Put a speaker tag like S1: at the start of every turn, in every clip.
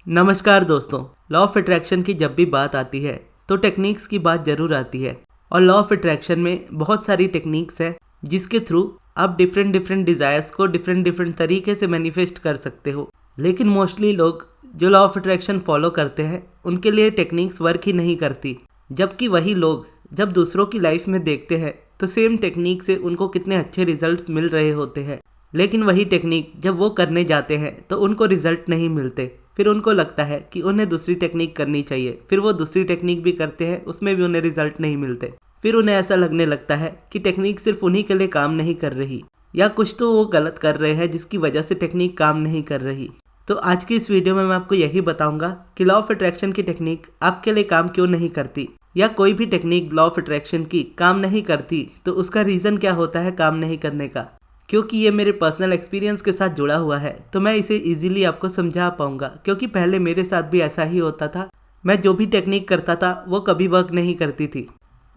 S1: नमस्कार दोस्तों। Law of attraction की जब भी बात आती है तो टेक्निक्स की बात जरूर आती है। और लॉ ऑफ अट्रैक्शन में बहुत सारी टेक्निक्स है जिसके थ्रू आप डिफरेंट डिज़ायर्स को डिफरेंट तरीके से मैनिफेस्ट कर सकते हो। लेकिन मोस्टली लोग जो लॉ ऑफ अट्रैक्शन फॉलो करते हैं उनके लिए टेक्निक्स वर्क ही नहीं करती, जबकि वही लोग जब दूसरों की लाइफ में देखते हैं तो सेम टेक्निक से उनको कितने अच्छे रिजल्ट्स मिल रहे होते हैं। लेकिन वही टेक्निक जब वो करने जाते हैं तो उनको रिजल्ट नहीं मिलते। फिर उनको लगता है कि उन्हें दूसरी टेक्निक करनी चाहिए। फिर वो दूसरी टेक्निक भी करते हैं, उसमें भी उन्हें रिजल्ट नहीं मिलते। फिर उन्हें ऐसा लगने लगता है कि टेक्निक सिर्फ उन्हीं के लिए काम नहीं कर रही, या कुछ तो वो गलत कर रहे हैं जिसकी वजह से टेक्निक काम नहीं कर रही। तो आज की इस वीडियो में मैं आपको यही बताऊंगा कि लॉ ऑफ अट्रैक्शन की टेक्निक आपके लिए काम क्यों नहीं करती, या कोई भी टेक्निक लॉ ऑफ अट्रैक्शन की काम नहीं करती तो उसका रीज़न क्या होता है काम नहीं करने का। क्योंकि ये मेरे पर्सनल एक्सपीरियंस के साथ जुड़ा हुआ है तो मैं इसे इजीली आपको समझा पाऊंगा, क्योंकि पहले मेरे साथ भी ऐसा ही होता था। मैं जो भी टेक्निक करता था वो कभी वर्क नहीं करती थी,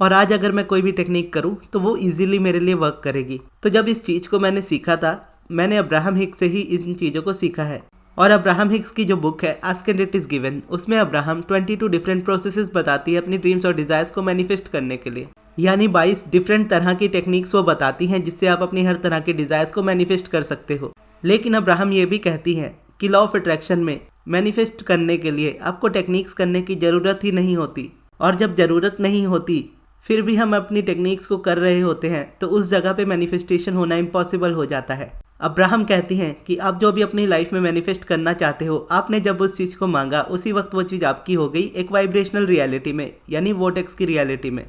S1: और आज अगर मैं कोई भी टेक्निक करूं तो वो इजीली मेरे लिए वर्क करेगी। तो जब इस चीज़ को मैंने सीखा था, मैंने अब्राहम हिक्स से ही इन चीज़ों को सीखा है। और अब्राहम हिक्स की जो बुक है ask and it is given, उसमें अब्राहम 22 डिफरेंट प्रोसेसेस बताती है अपनी ड्रीम्स और डिज़ायर्स को मैनिफेस्ट करने के लिए। यानी 22 डिफरेंट तरह की टेक्निक्स वो बताती हैं जिससे आप अपनी हर तरह के डिज़ायर्स को मैनिफेस्ट कर सकते हो। लेकिन अब्राहम ये भी कहती हैं कि लॉ ऑफ अट्रैक्शन में मैनिफेस्ट करने के लिए आपको टेक्निक्स करने की ज़रूरत ही नहीं होती, और जब ज़रूरत नहीं होती फिर भी हम अपनी टेक्निक्स को कर रहे होते हैं तो उस जगह पे मैनिफेस्टेशन होना इम्पॉसिबल हो जाता है। अब्राहम कहती हैं कि आप जो भी अपनी लाइफ में मैनिफेस्ट करना चाहते हो, आपने जब उस चीज़ को मांगा उसी वक्त वो चीज़ आपकी हो गई एक वाइब्रेशनल रियलिटी में, यानी वोर्टेक्स की रियलिटी में।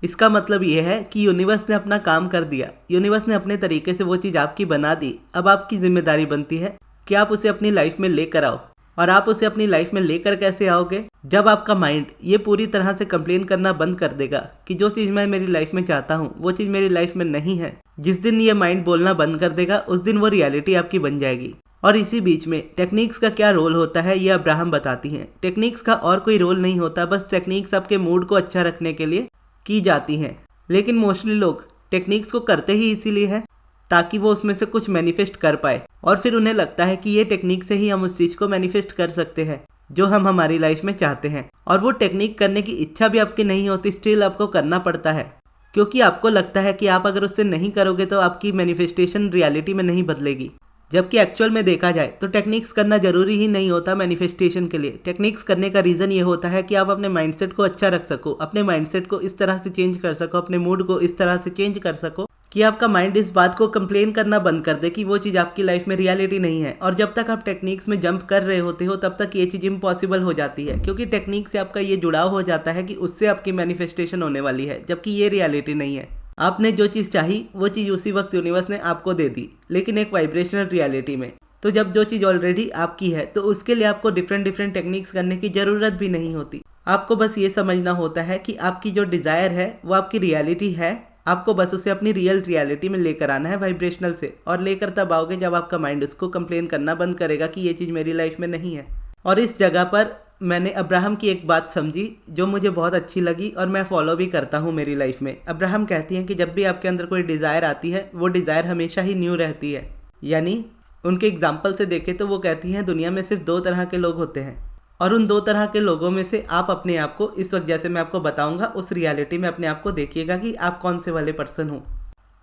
S1: इसका मतलब ये है कि यूनिवर्स ने अपना काम कर दिया, यूनिवर्स ने अपने तरीके से वो चीज़ आपकी बना दी। अब आपकी जिम्मेदारी बनती है कि आप उसे अपनी लाइफ में लेकर आओ। और आप उसे अपनी लाइफ में लेकर कैसे आओगे? जब आपका माइंड ये पूरी तरह से कंप्लेन करना बंद कर देगा कि जो चीज़ मैं मेरी लाइफ में चाहता हूँ वो चीज़ मेरी लाइफ में नहीं है। जिस दिन ये माइंड बोलना बंद कर देगा उस दिन वो रियलिटी आपकी बन जाएगी। और इसी बीच में टेक्निक्स का क्या रोल होता है ये अब्राहम बताती हैं। टेक्निक्स का और कोई रोल नहीं होता, बस टेक्निक्स आपके मूड को अच्छा रखने के लिए की जाती हैं। लेकिन मोस्टली लोग टेक्निक्स को करते ही इसीलिए है ताकि वो उसमें से कुछ मैनिफेस्ट कर पाए, और फिर उन्हें लगता है कि ये टेक्निक से ही हम उस चीज़ को मैनिफेस्ट कर सकते हैं जो हम हमारी लाइफ में चाहते हैं। और वो टेक्निक करने की इच्छा भी आपकी नहीं होती, स्टिल आपको करना पड़ता है, क्योंकि आपको लगता है कि आप अगर उससे नहीं करोगे तो आपकी मैनिफेस्टेशन रियलिटी में नहीं बदलेगी। जबकि एक्चुअल में देखा जाए तो टेक्निक्स करना जरूरी ही नहीं होता मैनिफेस्टेशन के लिए। टेक्निक्स करने का रीज़न ये होता है कि आप अपने माइंडसेट को अच्छा रख सको, अपने माइंडसेट को इस तरह से चेंज कर सको, अपने मूड को इस तरह से चेंज कर सको कि आपका माइंड इस बात को कंप्लेन करना बंद कर दे कि वो चीज़ आपकी लाइफ में रियलिटी नहीं है। और जब तक आप टेक्निक्स में जंप कर रहे होते हो तब तक ये चीज़ इम्पॉसिबल हो जाती है, क्योंकि टेक्निक से आपका ये जुड़ाव हो जाता है कि उससे आपकी मैनिफेस्टेशन होने वाली है, जबकि ये रियलिटी नहीं है। आपने जो चीज़ चाही वो चीज़ उसी वक्त यूनिवर्स ने आपको दे दी, लेकिन एक वाइब्रेशनल रियलिटी में। तो जब जो चीज़ ऑलरेडी आपकी है तो उसके लिए आपको डिफरेंट टेक्निक्स करने की ज़रूरत भी नहीं होती। आपको बस ये समझना होता है कि आपकी जो डिज़ायर है वो आपकी रियलिटी है। आपको बस उसे अपनी रियल रियलिटी में लेकर आना है वाइब्रेशनल से, और लेकर तब आओगे जब आपका माइंड उसको कंप्लेन करना बंद करेगा कि ये चीज़ मेरी लाइफ में नहीं है। और इस जगह पर मैंने अब्राहम की एक बात समझी जो मुझे बहुत अच्छी लगी और मैं फॉलो भी करता हूँ मेरी लाइफ में। अब्राहम कहती हैं कि जब भी आपके अंदर कोई डिज़ायर आती है वो डिज़ायर हमेशा ही न्यू रहती है। यानी उनके एग्जाम्पल से देखें तो वो कहती हैं दुनिया में सिर्फ 2 तरह के लोग होते हैं, और उन 2 तरह के लोगों में से आप अपने आप को इस वक्त, जैसे मैं आपको बताऊंगा, उस रियलिटी में अपने आप को देखिएगा कि आप कौन से वाले पर्सन हो।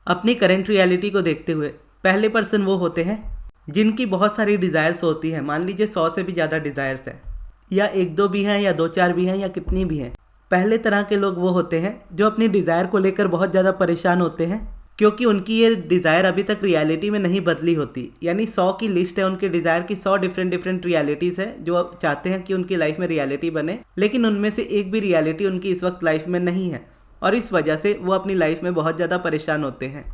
S1: अपनी करंट रियलिटी को देखते हुए पहले पर्सन वो होते हैं जिनकी बहुत सारी डिज़ायर्स होती हैं। मान लीजिए 100 से भी ज़्यादा डिज़ायर्स हैं, या 1-2 भी हैं, या 2-4 भी हैं, या कितनी भी हैं। पहले तरह के लोग वो होते हैं जो अपनी डिज़ायर को लेकर बहुत ज़्यादा परेशान होते हैं, क्योंकि उनकी ये डिज़ायर अभी तक रियलिटी में नहीं बदली होती। यानी 100 की लिस्ट है उनके डिज़ायर की, 100 डिफरेंट रियलिटीज़ है जो चाहते हैं कि उनकी लाइफ में रियलिटी बने, लेकिन उनमें से एक भी रियलिटी उनकी इस वक्त लाइफ में नहीं है, और इस वजह से वो अपनी लाइफ में बहुत ज़्यादा परेशान होते हैं।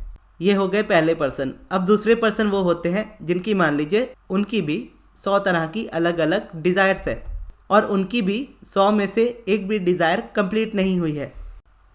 S1: ये हो गए पहले पर्सन। अब दूसरे पर्सन वो होते हैं जिनकी मान लीजिए उनकी भी 100 तरह की अलग अलग डिज़ायर्स है, और उनकी भी 100 में से एक भी डिज़ायर कंप्लीट नहीं हुई है।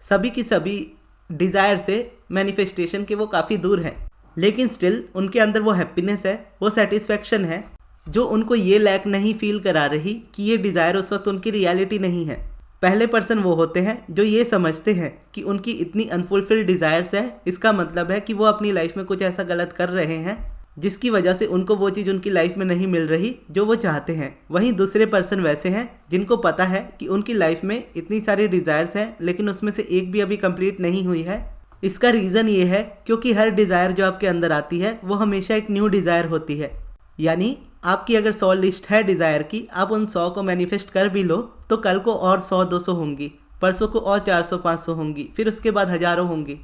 S1: सभी की सभी डिज़ायर से मैनिफेस्टेशन के वो काफ़ी दूर हैं, लेकिन स्टिल उनके अंदर वो हैप्पीनेस है, वो सेटिस्फैक्शन है जो उनको ये लैक नहीं फील करा रही कि ये डिज़ायर उस वक्त उनकी रियलिटी नहीं है। पहले पर्सन वो होते हैं जो ये समझते हैं कि उनकी इतनी अनफुलफिल्ड डिज़ायर्स है, इसका मतलब है कि वो अपनी लाइफ में कुछ ऐसा गलत कर रहे हैं जिसकी वजह से उनको वो चीज़ उनकी लाइफ में नहीं मिल रही जो वो चाहते हैं। वहीं दूसरे पर्सन वैसे हैं जिनको पता है कि उनकी लाइफ में इतनी सारी डिज़ायर्स हैं लेकिन उसमें से एक भी अभी कंप्लीट नहीं हुई है। इसका रीज़न ये है क्योंकि हर डिज़ायर जो आपके अंदर आती है वो हमेशा एक न्यू डिज़ायर होती है। यानी आपकी अगर 100 लिस्ट है डिज़ायर की, आप उन 100 को मैनिफेस्ट कर भी लो तो कल को और 100-200 होंगी, परसों को और 400-500 होंगी, फिर उसके बाद हज़ारों होंगी।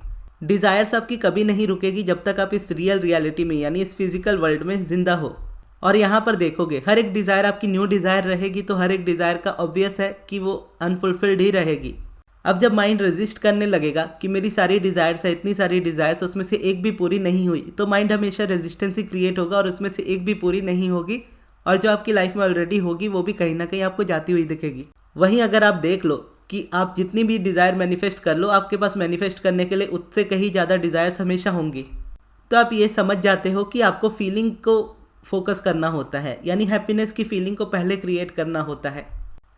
S1: डिज़ायर्स आपकी कभी नहीं रुकेगी जब तक आप इस रियल रियलिटी में यानी इस फिजिकल वर्ल्ड में ज़िंदा हो। और यहाँ पर देखोगे हर एक डिज़ायर आपकी न्यू डिज़ायर रहेगी तो हर एक डिज़ायर का ऑब्वियस है कि वो अनफुलफिल्ड ही रहेगी। अब जब माइंड रेजिस्ट करने लगेगा कि मेरी सारी डिज़ायर्स है, इतनी सारी डिज़ायर्स, उसमें से एक भी पूरी नहीं हुई, तो माइंड हमेशा रेजिस्टेंस ही क्रिएट होगा और उसमें से एक भी पूरी नहीं होगी और जो आपकी लाइफ में ऑलरेडी होगी वो भी कहीं ना कहीं आपको जाती हुई दिखेगी। वहीं अगर आप देख लो कि आप जितनी भी डिज़ायर मैनिफेस्ट कर लो, आपके पास मैनिफेस्ट करने के लिए उससे कहीं ज़्यादा डिज़ायर्स हमेशा होंगी, तो आप ये समझ जाते हो कि आपको फीलिंग को फोकस करना होता है, यानी हैप्पीनेस की फीलिंग को पहले क्रिएट करना होता है।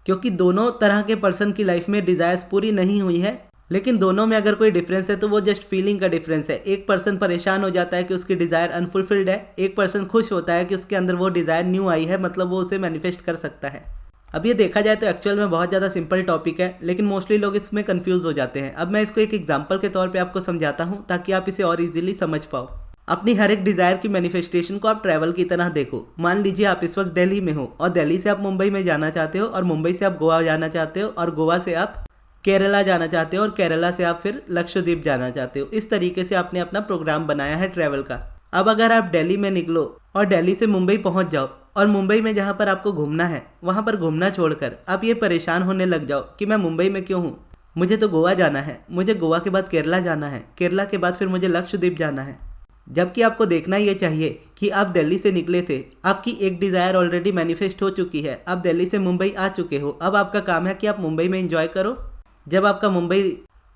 S1: क्योंकि दोनों तरह के पर्सन की लाइफ में डिज़ायर्स पूरी नहीं हुई है, लेकिन दोनों में अगर कोई डिफरेंस है तो वो जस्ट फीलिंग का डिफरेंस है। एक पर्सन परेशान हो जाता है कि उसकी डिज़ायर अनफुलफिल्ड है, एक पर्सन खुश होता है कि उसके अंदर वो डिज़ायर न्यू आई है, मतलब वो उसे मैनिफेस्ट कर सकता है। अब ये देखा जाए तो एक्चुअल में बहुत ज़्यादा सिंपल टॉपिक है, लेकिन मोस्टली लोग इसमें कंफ्यूज हो जाते हैं। अब मैं इसको एक एग्जांपल के तौर पे आपको समझाता हूँ ताकि आप इसे और इजीली समझ पाओ। अपनी हर एक डिज़ायर की मैनिफेस्टेशन को आप ट्रैवल की तरह देखो। मान लीजिए आप इस वक्त दिल्ली में हो और दिल्ली से आप मुंबई में जाना चाहते हो और मुंबई से आप गोवा जाना चाहते हो और गोवा से आप केरला जाना चाहते हो और केरला से आप फिर लक्षद्वीप जाना चाहते हो। इस तरीके से आपने अपना प्रोग्राम बनाया है ट्रैवल का। अब अगर आप दिल्ली में निकलो और दिल्ली से मुंबई पहुंच जाओ और मुंबई में जहां पर आपको घूमना है वहां पर घूमना छोड़कर आप ये परेशान होने लग जाओ कि मैं मुंबई में क्यों हूँ, मुझे तो गोवा जाना है, मुझे गोवा के बाद केरला जाना है, केरला के बाद फिर मुझे लक्षद्वीप जाना है। जबकि आपको देखना ये चाहिए कि आप दिल्ली से निकले थे, आपकी एक डिज़ायर ऑलरेडी मैनिफेस्ट हो चुकी है, आप दिल्ली से मुंबई आ चुके हो। अब आपका काम है कि आप मुंबई में एंजॉय करो। जब आपका मुंबई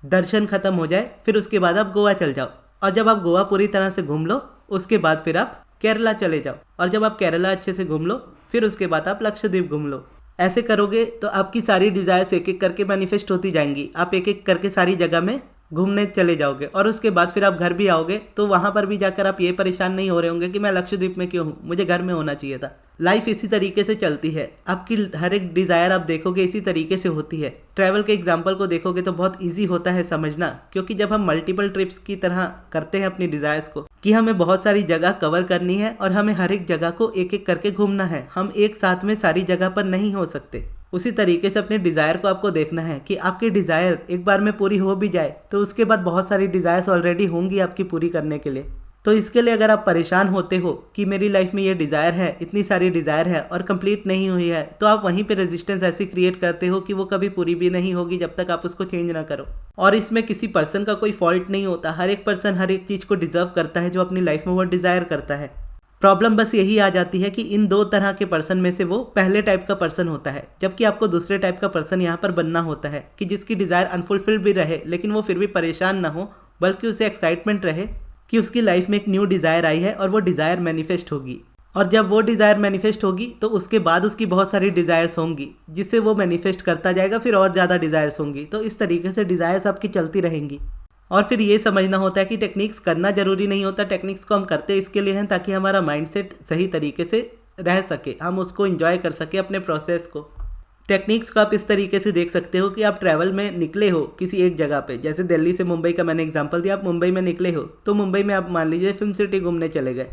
S1: दर्शन खत्म हो जाए फिर उसके बाद आप गोवा चल जाओ, और जब आप गोवा पूरी तरह से घूम लो उसके बाद फिर आप केरला चले जाओ, और जब आप केरला अच्छे से घूम लो फिर उसके बाद आप लक्षद्वीप घूम लो। ऐसे करोगे तो आपकी सारी डिज़ायर्स एक एक करके मैनिफेस्ट होती जाएंगी। आप एक एक करके सारी जगह में घूमने चले जाओगे और उसके बाद फिर आप घर भी आओगे तो वहाँ पर भी जाकर आप ये परेशान नहीं हो रहे होंगे कि मैं लक्षद्वीप में क्यों हूँ, मुझे घर में होना चाहिए था। लाइफ इसी तरीके से चलती है। आपकी हर एक डिज़ायर आप देखोगे इसी तरीके से होती है। ट्रैवल के एग्जाम्पल को देखोगे तो बहुत ईजी होता है समझना, क्योंकि जब हम मल्टीपल ट्रिप्स की तरह करते हैं अपनी डिज़ायर्स को कि हमें बहुत सारी जगह कवर करनी है और हमें हर एक जगह को एक एक करके घूमना है, हम एक साथ में सारी जगह पर नहीं हो सकते। उसी तरीके से अपने डिज़ायर को आपको देखना है कि आपकी डिज़ायर एक बार में पूरी हो भी जाए तो उसके बाद बहुत सारी डिज़ायर्स ऑलरेडी होंगी आपकी पूरी करने के लिए। तो इसके लिए अगर आप परेशान होते हो कि मेरी लाइफ में ये डिज़ायर है, इतनी सारी डिज़ायर है और कंप्लीट नहीं हुई है, तो आप वहीं पे रेजिस्टेंस ऐसी क्रिएट करते हो कि वो कभी पूरी भी नहीं होगी जब तक आप उसको चेंज ना करो। और इसमें किसी पर्सन का कोई फॉल्ट नहीं होता। हर एक पर्सन हर एक चीज़ को डिजर्व करता है जो अपनी लाइफ में वो डिज़ायर करता है। प्रॉब्लम बस यही आ जाती है कि इन दो तरह के पर्सन में से वो पहले टाइप का पर्सन होता है, जबकि आपको दूसरे टाइप का पर्सन यहाँ पर बनना होता है कि जिसकी डिज़ायर अनफुलफिल्ड भी रहे लेकिन वो फिर भी परेशान ना हो, बल्कि उसे एक्साइटमेंट रहे कि उसकी लाइफ में एक न्यू डिज़ायर आई है और वो डिज़ायर मैनिफेस्ट होगी। और जब वो डिज़ायर मैनिफेस्ट होगी तो उसके बाद उसकी बहुत सारी डिज़ायर्स होंगी जिससे वो मैनिफेस्ट करता जाएगा, फिर और ज़्यादा डिज़ायर्स होंगी। तो इस तरीके से डिज़ायर्स आपकी चलती रहेंगी। और फिर ये समझना होता है कि टेक्निक्स करना ज़रूरी नहीं होता। टेक्निक्स को हम करते इसके लिए हैं ताकि हमारा माइंडसेट सही तरीके से रह सके, हम उसको एंजॉय कर सके अपने प्रोसेस को। टेक्निक्स को आप इस तरीके से देख सकते हो कि आप ट्रैवल में निकले हो किसी एक जगह पे, जैसे दिल्ली से मुंबई का मैंने एग्जांपल दिया। आप मुंबई में निकले हो तो मुंबई में आप मान लीजिए फिल्म सिटी घूमने चले गए,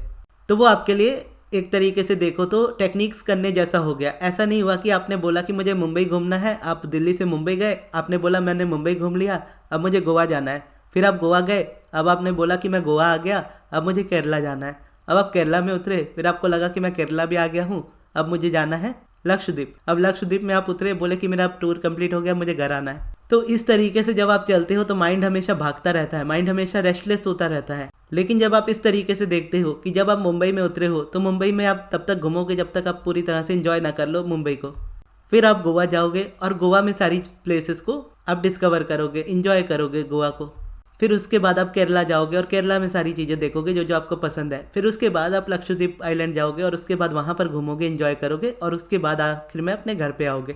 S1: तो वो आपके लिए एक तरीके से देखो तो टेक्निक्स करने जैसा हो गया। ऐसा नहीं हुआ कि आपने बोला कि मुझे मुंबई घूमना है, आप दिल्ली से मुंबई गए, आपने बोला मैंने मुंबई घूम लिया, अब मुझे गोवा जाना है। फिर आप गोवा गए, अब आपने बोला कि मैं गोवा आ गया, अब मुझे केरला जाना है। अब आप केरला में उतरे, फिर आपको लगा कि मैं केरला भी आ गया हूँ, अब मुझे जाना है लक्षद्वीप। अब लक्षद्वीप में आप उतरे, बोले कि मेरा टूर कंप्लीट हो गया, मुझे घर आना है। तो इस तरीके से जब आप चलते हो तो माइंड हमेशा भागता रहता है, माइंड हमेशा रेस्टलेस होता रहता है। लेकिन जब आप इस तरीके से देखते हो कि जब आप मुंबई में उतरे हो तो मुंबई में आप तब तक घूमोगे जब तक आप पूरी तरह से एंजॉय ना कर लो मुंबई को। फिर आप गोवा जाओगे और गोवा में सारी प्लेसेस को आप डिस्कवर करोगे, एंजॉय करोगे गोवा को। फिर उसके बाद आप केरला जाओगे और केरला में सारी चीज़ें देखोगे जो जो आपको पसंद है। फिर उसके बाद आप लक्षद्वीप आइलैंड जाओगे और उसके बाद वहाँ पर घूमोगे, एंजॉय करोगे और उसके बाद आखिर में अपने घर पे आओगे।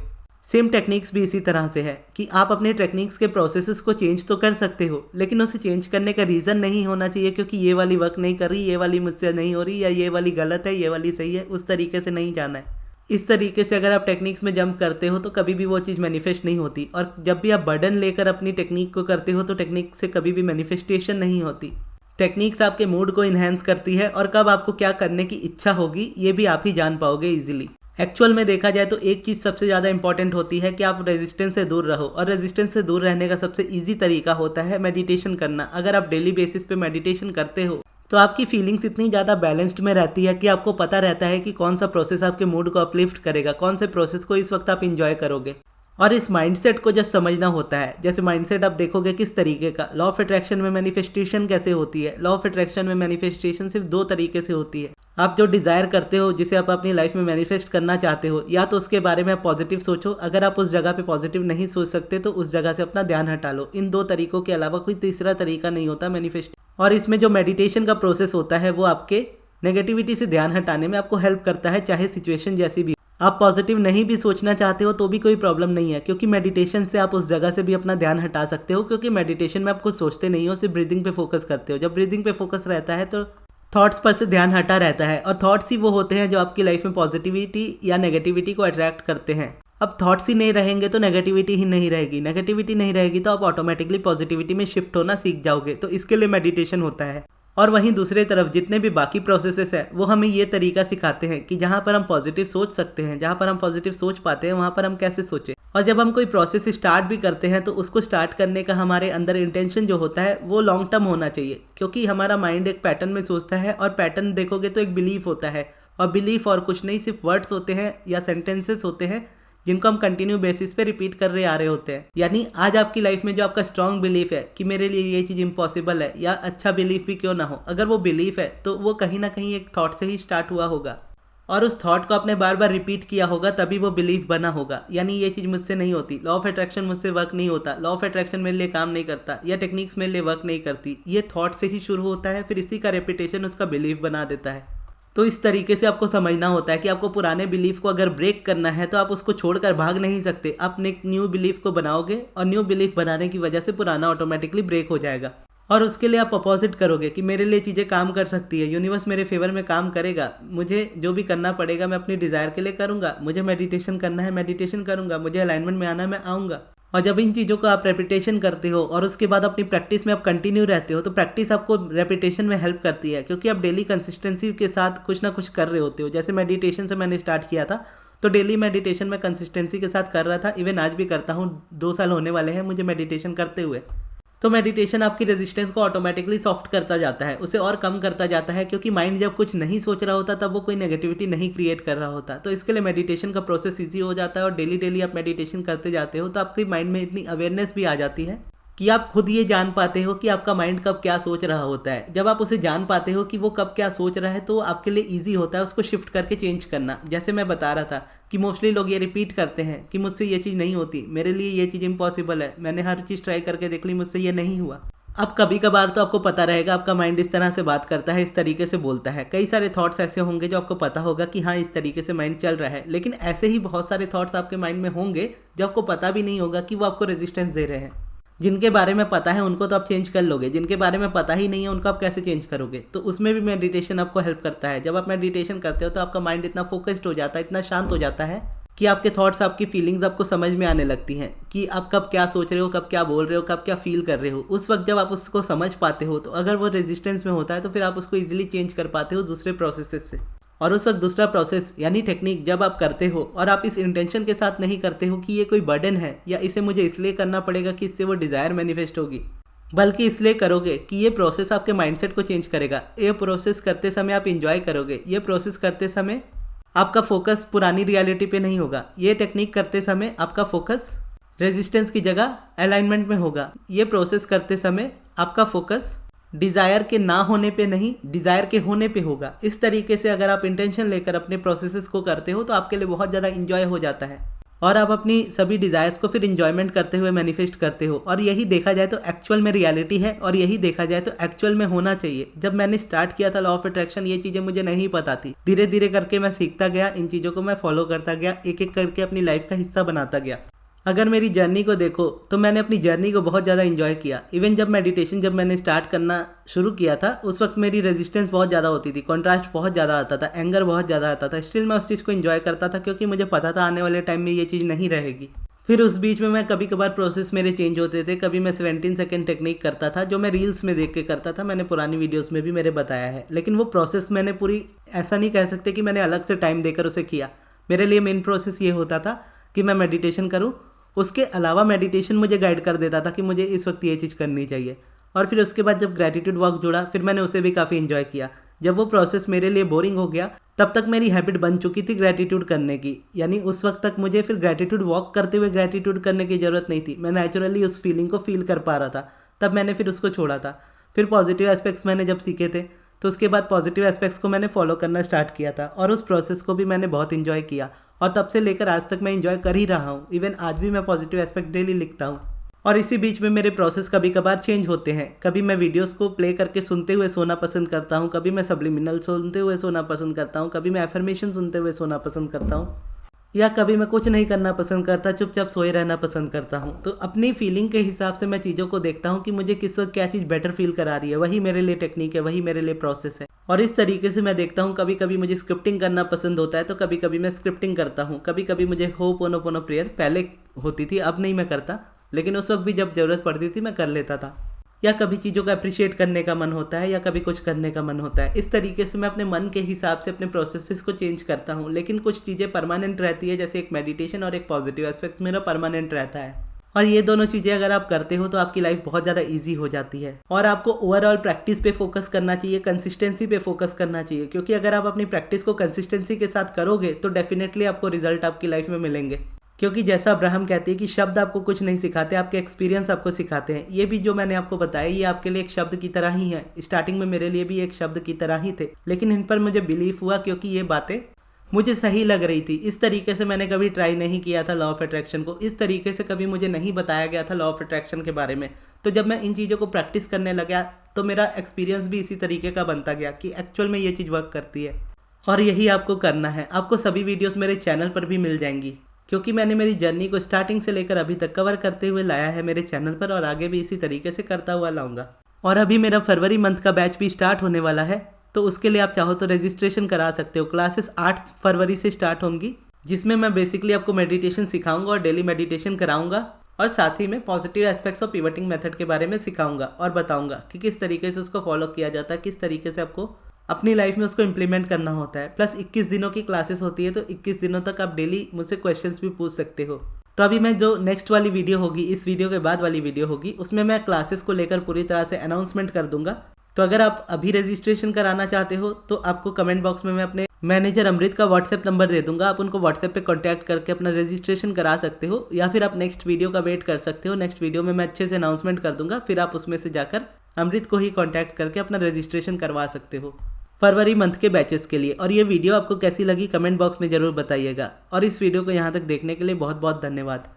S1: सेम टेक्निक्स भी इसी तरह से है कि आप अपने टेक्निक्स के प्रोसेसेस को चेंज तो कर सकते हो, लेकिन उसे चेंज करने का रीज़न नहीं होना चाहिए क्योंकि ये वाली वर्क नहीं कर रही, ये वाली मुझसे नहीं हो रही, या ये वाली गलत है, ये वाली सही है। उस तरीके से नहीं जाना है। इस तरीके से अगर आप टेक्निक्स में जंप करते हो तो कभी भी वो चीज़ मैनिफेस्ट नहीं होती, और जब भी आप बर्डन लेकर अपनी टेक्निक को करते हो तो टेक्निक से कभी भी मैनिफेस्टेशन नहीं होती। टेक्निक्स आपके मूड को इन्हेंस करती है, और कब आपको क्या करने की इच्छा होगी ये भी आप ही जान पाओगे ईजिली। एक्चुअल में देखा जाए तो एक चीज़ सबसे ज़्यादा इंपॉर्टेंट होती है कि आप रेजिस्टेंस से दूर रहो, और रेजिस्टेंस से दूर रहने का सबसे ईजी तरीका होता है मेडिटेशन करना। अगर आप डेली बेसिस पे मेडिटेशन करते हो तो आपकी फीलिंग्स इतनी ज़्यादा बैलेंस्ड में रहती है कि आपको पता रहता है कि कौन सा प्रोसेस आपके मूड को अपलिफ्ट करेगा, कौन से प्रोसेस को इस वक्त आप इंजॉय करोगे। और इस माइंडसेट को जस्ट समझना होता है। जैसे माइंडसेट आप देखोगे किस तरीके का, लॉ ऑफ अट्रैक्शन में मैनिफेस्टेशन कैसे होती है। लॉ ऑफ अट्रैक्शन में मैनिफेस्टेशन सिर्फ 2 तरीके से होती है। आप जो डिज़ायर करते हो, जिसे आप अपनी लाइफ में मैनिफेस्ट करना चाहते हो, या तो उसके बारे में आप पॉजिटिव सोचो। अगर आप उस जगह पे पॉजिटिव नहीं सोच सकते तो उस जगह से अपना ध्यान हटा लो। इन 2 तरीकों के अलावा कोई तीसरा तरीका नहीं होता मैनिफेस्ट। और इसमें जो मेडिटेशन का प्रोसेस होता है वो आपके नेगेटिविटी से ध्यान हटाने में आपको हेल्प करता है, चाहे सिचुएशन जैसी भी। आप पॉजिटिव नहीं भी सोचना चाहते हो तो भी कोई प्रॉब्लम नहीं है, क्योंकि मेडिटेशन से आप उस जगह से भी अपना ध्यान हटा सकते हो। क्योंकि मेडिटेशन में आप कुछ सोचते नहीं हो, सिर्फ ब्रीदिंग पे फोकस करते हो। जब ब्रीदिंग पे फोकस रहता है तो थॉट्स पर से ध्यान हटा रहता है, और थॉट्स ही वो होते हैं जो आपकी लाइफ में पॉजिटिविटी या नेगेटिविटी को अट्रैक्ट करते हैं। अब थॉट्स ही नहीं रहेंगे तो नेगेटिविटी ही नहीं रहेगी, नेगेटिविटी नहीं रहेगी तो आप ऑटोमेटिकली पॉजिटिविटी में शिफ्ट होना सीख जाओगे। तो इसके लिए मेडिटेशन होता है। और वहीं दूसरे तरफ जितने भी बाकी प्रोसेसेस है वो हमें ये तरीका सिखाते हैं कि जहाँ पर हम पॉजिटिव सोच सकते हैं, जहाँ पर हम पॉजिटिव सोच पाते हैं, वहाँ पर हम कैसे सोचें। और जब हम कोई प्रोसेस स्टार्ट भी करते हैं तो उसको स्टार्ट करने का हमारे अंदर इंटेंशन जो होता है वो लॉन्ग टर्म होना चाहिए, क्योंकि हमारा माइंड एक पैटर्न में सोचता है, और पैटर्न देखोगे तो एक बिलीफ होता है, और बिलीफ और कुछ नहीं, सिर्फ वर्ड्स होते हैं या सेंटेंसेस होते हैं जिनको हम कंटिन्यू बेसिस पे रिपीट कर रहे आ रहे होते हैं। यानी आज आपकी लाइफ में जो आपका स्ट्रॉन्ग बिलीफ है कि मेरे लिए ये चीज़ इम्पॉसिबल है, या अच्छा बिलीफ भी क्यों ना हो, अगर वो बिलीफ है तो वो कहीं ना कहीं एक थॉट से ही स्टार्ट हुआ होगा, और उस थॉट को आपने बार बार रिपीट किया होगा, तभी वो बिलीफ बना होगा। यानी ये चीज़ मुझसे नहीं होती, लॉ ऑफ अट्रैक्शन मुझसे वर्क नहीं होता, लॉ ऑफ अट्रैक्शन मेरे लिए काम नहीं करता, या टेक्निक्स मेरे लिए वर्क नहीं करती, ये थॉट से ही शुरू होता है, फिर इसी का रेपिटेशन उसका बिलीफ बना देता है। तो इस तरीके से आपको समझना होता है कि आपको पुराने बिलीफ को अगर ब्रेक करना है तो आप उसको छोड़कर भाग नहीं सकते। आप एक न्यू बिलीफ को बनाओगे, और न्यू बिलीफ बनाने की वजह से पुराना ऑटोमेटिकली ब्रेक हो जाएगा। और उसके लिए आप अपोजिट करोगे कि मेरे लिए चीज़ें काम कर सकती है, यूनिवर्स मेरे फेवर में काम करेगा, मुझे जो भी करना पड़ेगा मैं अपनी डिज़ायर के लिए करूँगा, मुझे मेडिटेशन करना है मेडिटेशन करूँगा, मुझे अलाइनमेंट में आना है मैं आऊँगा। और जब इन चीज़ों को आप रेपिटेशन करते हो और उसके बाद अपनी प्रैक्टिस में आप कंटिन्यू रहते हो, तो प्रैक्टिस आपको रेपिटेशन में हेल्प करती है, क्योंकि आप डेली कंसिस्टेंसी के साथ कुछ ना कुछ कर रहे होते हो। जैसे मेडिटेशन से मैंने स्टार्ट किया था, तो डेली मेडिटेशन में कंसिस्टेंसी के साथ कर रहा था, इवन आज भी करता हूँ। 2 साल होने वाले हैं मुझे मेडिटेशन करते हुए। तो मेडिटेशन आपकी रेजिस्टेंस को ऑटोमेटिकली सॉफ्ट करता जाता है, उसे और कम करता जाता है, क्योंकि माइंड जब कुछ नहीं सोच रहा होता तब वो कोई नेगेटिविटी नहीं क्रिएट कर रहा होता। तो इसके लिए मेडिटेशन का प्रोसेस ईजी हो जाता है, और डेली डेली आप मेडिटेशन करते जाते हो तो आपके माइंड में इतनी अवेयरनेस भी आ जाती है कि आप खुद ये जान पाते हो कि आपका माइंड कब क्या सोच रहा होता है। जब आप उसे जान पाते हो कि वो कब क्या सोच रहा है तो आपके लिए ईजी होता है उसको शिफ्ट करके चेंज करना। जैसे मैं बता रहा था कि मोस्टली लोग ये रिपीट करते हैं कि मुझसे ये चीज़ नहीं होती, मेरे लिए ये चीज़ इम्पॉसिबल है, मैंने हर चीज़ ट्राई करके देख ली, मुझसे ये नहीं हुआ। अब कभी कभार तो आपको पता रहेगा आपका माइंड इस तरह से बात करता है, इस तरीके से बोलता है। कई सारे थॉट्स ऐसे होंगे जो आपको पता होगा कि हाँ इस तरीके से माइंड चल रहा है, लेकिन ऐसे ही बहुत सारे थॉट्स आपके माइंड में होंगे जो आपको पता भी नहीं होगा कि वो आपको रेजिस्टेंस दे रहे हैं। जिनके बारे में पता है उनको तो आप चेंज कर लोगे, जिनके बारे में पता ही नहीं है उनको आप कैसे चेंज करोगे। तो उसमें भी मेडिटेशन आपको हेल्प करता है। जब आप मेडिटेशन करते हो तो आपका माइंड इतना फोकस्ड हो जाता है, इतना शांत हो जाता है कि आपके थॉट्स, आपकी फीलिंग्स आपको समझ में आने लगती हैं कि आप कब क्या सोच रहे हो, कब क्या बोल रहे हो, कब क्या फील कर रहे हो। उस वक्त जब आप उसको समझ पाते हो तो अगर वो रेजिस्टेंस में होता है तो फिर आप उसको ईजिली चेंज कर पाते हो दूसरे प्रोसेसेस से। और उस वक्त दूसरा प्रोसेस यानी टेक्निक जब आप करते हो और आप इस इंटेंशन के साथ नहीं करते हो कि ये कोई बर्डन है या इसे मुझे इसलिए करना पड़ेगा कि इससे वो डिज़ायर मैनिफेस्ट होगी, बल्कि इसलिए करोगे कि ये प्रोसेस आपके माइंडसेट को चेंज करेगा। ये प्रोसेस करते समय आप इंजॉय करोगे, ये प्रोसेस करते समय आपका फोकस पुरानी रियलिटी पे नहीं होगा, ये टेक्निक करते समय आपका फोकस रेजिस्टेंस की जगह अलाइनमेंट में होगा, ये प्रोसेस करते समय आपका फोकस डिज़ायर के ना होने पे नहीं, डिज़ायर के होने पे होगा। इस तरीके से अगर आप इंटेंशन लेकर अपने प्रोसेसेस को करते हो तो आपके लिए बहुत ज़्यादा इंजॉय हो जाता है। और आप अपनी सभी डिज़ायर्स को फिर इंजॉयमेंट करते हुए मैनिफेस्ट करते हो। और यही देखा जाए तो एक्चुअल में रियलिटी है, और यही देखा जाए तो एक्चुअल में होना चाहिए। जब मैंने स्टार्ट किया था लॉ ऑफ अट्रैक्शन, ये चीज़ें मुझे नहीं पता थी। धीरे धीरे करके मैं सीखता गया, इन चीज़ों को मैं फॉलो करता गया, एक एक करके अपनी लाइफ का हिस्सा बनाता गया। अगर मेरी जर्नी को देखो तो मैंने अपनी जर्नी को बहुत ज़्यादा इंजॉय किया। इवन जब मैंने स्टार्ट करना शुरू किया था, उस वक्त मेरी रेजिस्टेंस बहुत ज़्यादा होती थी, कॉन्ट्रास्ट बहुत ज़्यादा आता था, एंगर बहुत ज़्यादा आता था। स्टिल मैं उस चीज़ को इंजॉय करता था, क्योंकि मुझे पता था आने वाले टाइम में ये चीज़ नहीं रहेगी। फिर उस बीच में मैं कभी कभार प्रोसेस मेरे चेंज होते थे। कभी मैं 17 सेकंड टेक्निक करता था, जो मैं रील्स में देख के करता था, मैंने पुरानी वीडियोस में भी मेरे बताया है। लेकिन वो प्रोसेस मैंने पूरी, ऐसा नहीं कह सकते कि मैंने अलग से टाइम देकर उसे किया। मेरे लिए मेन प्रोसेस ये होता था कि मैं मेडिटेशन करूँ, उसके अलावा मेडिटेशन मुझे गाइड कर देता था कि मुझे इस वक्त ये चीज़ करनी चाहिए। और फिर उसके बाद जब ग्रैटिट्यूड वॉक जुड़ा, फिर मैंने उसे भी काफ़ी इन्जॉय किया। जब वो प्रोसेस मेरे लिए बोरिंग हो गया, तब तक मेरी हैबिट बन चुकी थी ग्रैटिट्यूड करने की। यानी उस वक्त तक मुझे फिर ग्रैटिट्यूड वॉक करते हुए ग्रैटिट्यूड करने की ज़रूरत नहीं थी। मैं नेचुरली उस फीलिंग को फील कर पा रहा था, तब मैंने फिर उसको छोड़ा था। फिर पॉजिटिव एस्पेक्ट्स मैंने जब सीखे थे, तो उसके बाद पॉजिटिव एस्पेक्ट्स को मैंने फॉलो करना स्टार्ट किया था, और उस प्रोसेस को भी मैंने बहुत इन्जॉय किया। और तब से लेकर आज तक मैं इन्जॉय कर ही रहा हूँ। इवन आज भी मैं पॉजिटिव एस्पेक्ट डेली लिखता हूँ। और इसी बीच में मेरे प्रोसेस कभी कभार चेंज होते हैं। कभी मैं वीडियोस को प्ले करके सुनते हुए सोना पसंद करता हूँ, कभी मैं सब्लिमिनल सुनते हुए सोना पसंद करता हूँ, कभी मैं एफर्मेशन सुनते हुए सोना पसंद करता हूँ, या कभी मैं कुछ नहीं करना पसंद करता, चुपचाप सोए रहना पसंद करता हूँ। तो अपनी फीलिंग के हिसाब से मैं चीज़ों को देखता हूँ कि मुझे किस वक्त क्या चीज़ बेटर फील करा रही है। वही मेरे लिए टेक्निक है, वही मेरे लिए प्रोसेस है। और इस तरीके से मैं देखता हूँ, कभी कभी मुझे स्क्रिप्टिंग करना पसंद होता है, तो कभी कभी मैं स्क्रिप्टिंग करता हूँ। कभी कभी मुझे होपोनोपोनो प्रेयर पहले होती थी, अब नहीं मैं करता, लेकिन उस वक्त भी जब ज़रूरत पड़ती थी मैं कर लेता था। या कभी चीज़ों को अप्रिशिएट करने का मन होता है, या कभी कुछ करने का मन होता है। इस तरीके से मैं अपने मन के हिसाब से अपने प्रोसेसेस को चेंज करता हूँ। लेकिन कुछ चीज़ें परमानेंट रहती है, जैसे एक मेडिटेशन और एक पॉजिटिव एस्पेक्ट्स मेरा परमानेंट रहता है। और ये दोनों चीज़ें अगर आप करते हो तो आपकी लाइफ बहुत ज़्यादा ईजी हो जाती है। और आपको ओवरऑल प्रैक्टिस पे फोकस करना चाहिए, कंसिस्टेंसी पे फोकस करना चाहिए, क्योंकि अगर आप अपनी प्रैक्टिस को कंसिस्टेंसी के साथ करोगे तो डेफिनेटली आपको रिजल्ट आपकी लाइफ में मिलेंगे। क्योंकि जैसा अब्राहम कहती है कि शब्द आपको कुछ नहीं सिखाते, आपके एक्सपीरियंस आपको सिखाते हैं। ये भी जो मैंने आपको बताया, ये आपके लिए एक शब्द की तरह ही है। स्टार्टिंग में मेरे लिए भी एक शब्द की तरह ही थे, लेकिन इन पर मुझे बिलीफ हुआ, क्योंकि ये बातें मुझे सही लग रही थी। इस तरीके से मैंने कभी ट्राई नहीं किया था लॉ ऑफ अट्रैक्शन को, इस तरीके से कभी मुझे नहीं बताया गया था लॉ ऑफ अट्रैक्शन के बारे में। तो जब मैं इन चीज़ों को प्रैक्टिस करने लगा, तो मेरा एक्सपीरियंस भी इसी तरीके का बनता गया कि एक्चुअल में ये चीज़ वर्क करती है। और यही आपको करना है। आपको सभी वीडियोस मेरे चैनल पर भी मिल जाएंगी, क्योंकि मैंने मेरी जर्नी को स्टार्टिंग से लेकर अभी तक कवर करते हुए लाया है मेरे चैनल पर, और आगे भी इसी तरीके से करता हुआ लाऊंगा। और अभी मेरा फरवरी मंथ का बैच भी स्टार्ट होने वाला है, तो उसके लिए आप चाहो तो रजिस्ट्रेशन करा सकते हो। क्लासेस 8 फरवरी से स्टार्ट होंगी, जिसमें मैं बेसिकली आपको मेडिटेशन सिखाऊंगा और डेली मेडिटेशन कराऊंगा, और साथ ही में पॉजिटिव एस्पेक्ट्स और पिवटिंग मेथड के बारे में सिखाऊंगा और बताऊंगा कि किस तरीके से उसको फॉलो किया जाता है, किस तरीके से आपको अपनी लाइफ में उसको इम्प्लीमेंट करना होता है। प्लस 21 दिनों की क्लासेस होती है, तो 21 दिनों तक आप डेली मुझसे क्वेश्चंस भी पूछ सकते हो। तो अभी मैं जो नेक्स्ट वाली वीडियो होगी, इस वीडियो के बाद वाली वीडियो होगी, उसमें मैं क्लासेस को लेकर पूरी तरह से अनाउंसमेंट कर दूंगा। तो अगर आप अभी रजिस्ट्रेशन कराना चाहते हो, तो आपको कमेंट बॉक्स में मैं अपने मैनेजर अमृत का व्हाट्सएप नंबर दे दूंगा। आप उनको व्हाट्सएप पे कांटेक्ट करके अपना रजिस्ट्रेशन करा सकते हो, या फिर आप नेक्स्ट वीडियो का वेट कर सकते हो। नेक्स्ट वीडियो में मैं अच्छे से अनाउंसमेंट कर दूंगा, फिर आप उसमें से जाकर अमृत को ही कॉन्टैक्ट करके अपना रजिस्ट्रेशन करवा सकते हो फरवरी मंथ के बैचेस के लिए। और ये वीडियो आपको कैसी लगी कमेंट बॉक्स में ज़रूर बताइएगा। और इस वीडियो को यहाँ तक देखने के लिए बहुत बहुत धन्यवाद।